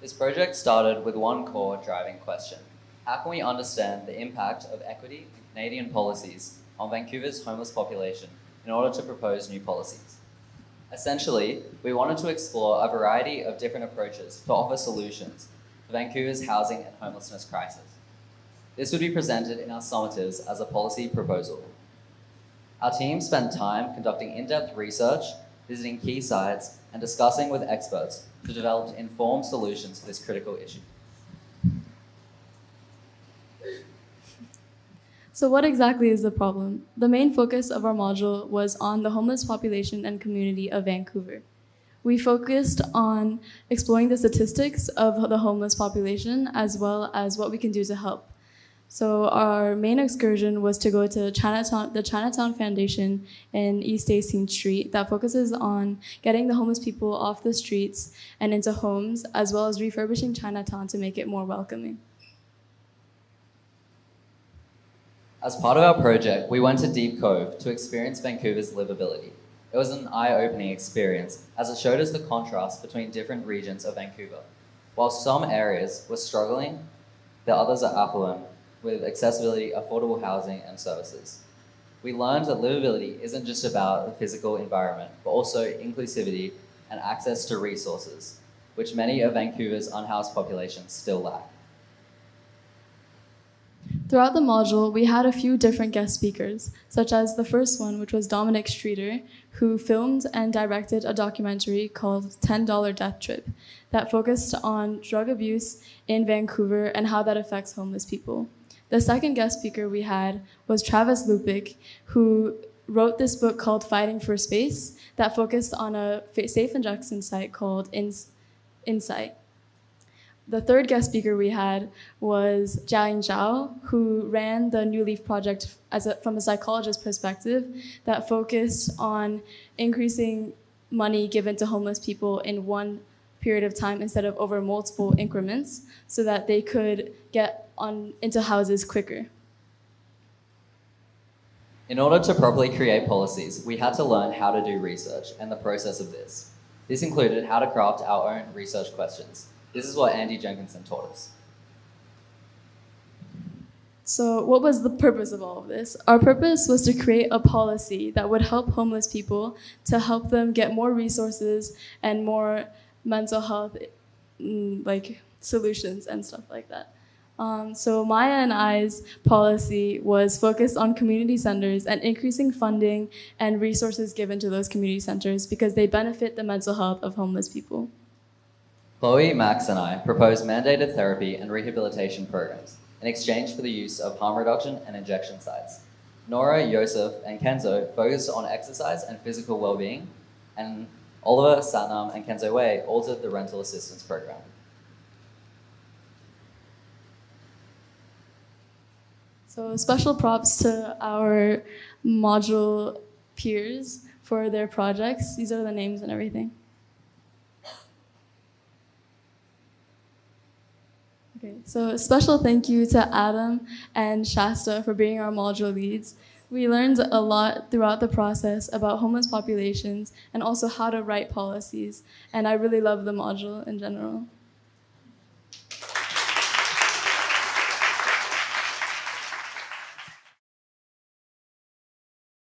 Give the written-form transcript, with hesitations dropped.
This project started with one core driving question. How can we understand the impact of equity and Canadian policies on Vancouver's homeless population in order to propose new policies? Essentially, we wanted to explore a variety of different approaches to offer solutions to Vancouver's housing and homelessness crisis. This would be presented in our summatives as a policy proposal. Our team spent time conducting in-depth research, visiting key sites, and discussing with experts to develop informed solutions to this critical issue. So what exactly is the problem? The main focus of our module was on the homeless population and community of Vancouver. We focused on exploring the statistics of the homeless population as well as what we can do to help. So our main excursion was to go to Chinatown, the Chinatown Foundation in East 18th Street that focuses on getting the homeless people off the streets and into homes, as well as refurbishing Chinatown to make it more welcoming. As part of our project, we went to Deep Cove to experience Vancouver's livability. It was an eye-opening experience as it showed us the contrast between different regions of Vancouver. While some areas were struggling, the others are affluent with accessibility, affordable housing, and services. We learned that livability isn't just about the physical environment, but also inclusivity and access to resources, which many of Vancouver's unhoused populations still lack. Throughout the module, we had a few different guest speakers, such as the first one, which was Dominic Streeter, who filmed and directed a documentary called $10 Death Trip that focused on drug abuse in Vancouver and how that affects homeless people. The second guest speaker we had was Travis Lupik, who wrote this book called Fighting for Space that focused on a safe injection site called Insight. The third guest speaker we had was Jiaying Zhao, who ran the New Leaf Project from a psychologist's perspective that focused on increasing money given to homeless people in one period of time instead of over multiple increments so that they could get into houses quicker. In order to properly create policies, we had to learn how to do research and the process of this. This included how to craft our own research questions. This is what Andy Jenkinson taught us. So what was the purpose of all of this? Our purpose was to create a policy that would help homeless people to help them get more resources and more mental health solutions and stuff like that. So Maya and I's policy was focused on community centers and increasing funding and resources given to those community centers because they benefit the mental health of homeless people. Chloe, Max, and I proposed mandated therapy and rehabilitation programs in exchange for the use of harm reduction and injection sites. Nora, Yosef, and Kenzo focused on exercise and physical well-being, and Oliver, Satnam, and Kenzo Wei altered the rental assistance program. So special props to our module peers for their projects. These are the names and everything. Okay, so a special thank you to Adam and Shasta for being our module leads. We learned a lot throughout the process about homeless populations and also how to write policies, and I really love the module in general.